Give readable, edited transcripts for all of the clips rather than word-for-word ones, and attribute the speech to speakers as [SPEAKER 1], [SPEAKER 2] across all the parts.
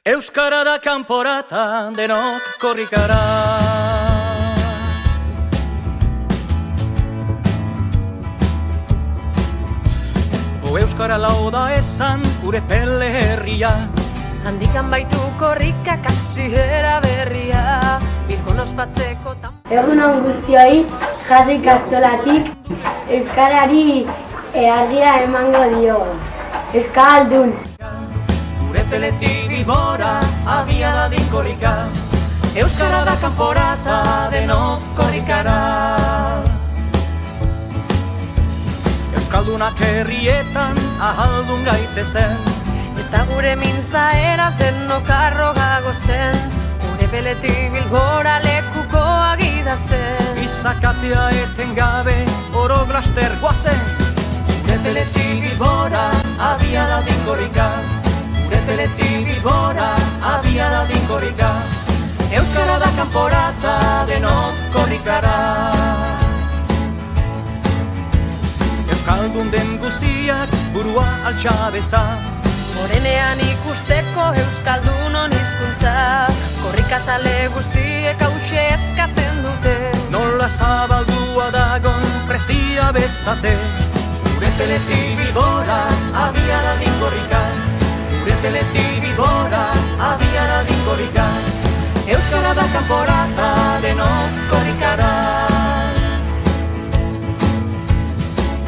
[SPEAKER 1] Euskara da kanporata, denok korrikara. Euskara lau da esan, gure pele herria.
[SPEAKER 2] Handikan baitu korrika kasiera berria, Bilbon ospatzeko
[SPEAKER 3] Egun on guztioi, Jaso ikastolatik euskarari harria emango diogu. Euskaldun!
[SPEAKER 1] Gure peletik Bilbora, abiadadin korrika. Euskara da kanporata, denok korrikara. Euskaldunak herrietan ahaldun gaitezen,
[SPEAKER 2] eta gure mintza eraz denok arrogago zen, gure peletik Bilbora lekuko agidatzen.
[SPEAKER 1] Izakatea etengabe oro glaster guazen. Gure peletik Bilbora, abiadadin korrika. Gure peletik Bilbora, abiadadin korrika. Euskara da kanporata, denok korrikara. Euskaldun den guztiak burua altxabeza,
[SPEAKER 2] Morenean ikusteko euskaldunon hizkuntza, korrikazale guztiek hause eskatzen dute.
[SPEAKER 1] nola zabaldua dagon prezia bezate. Gure peletik Bilbora, abiadadin korrika. Gure peletik Bilbora, abiadadin korrika. Euskara da kanporata, denok korrikara.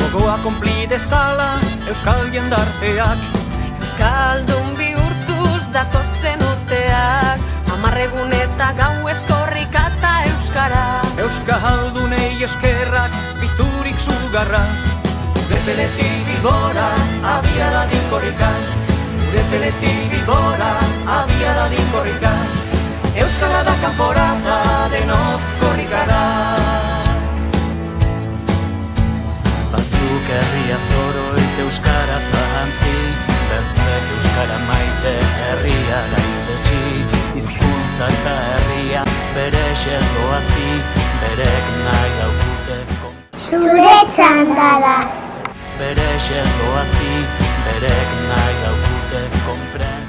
[SPEAKER 1] Gogoa konpli dezala euskal jendarteak,
[SPEAKER 2] Euskaldun bihurtuz datozen urteak, 10 egun eta gauez korrika eta euskara.
[SPEAKER 1] Euskaldunei eskerrak pizturik sugarra. Gure peletik Bilbora, abiadadin korrika. Gure peletik Bilbora, abiadadin korrika. Euskara da kanporata, denok korrikara. Batzuk herria zoroit euskara zahantzi, bertzek euskara maite herria gaitzetsi. Hizkuntza eta herria bere xerroatzi, berek nahi daukute
[SPEAKER 3] Zure txanda da!
[SPEAKER 1] bere xerroatzi, berek nahi daukute kompren.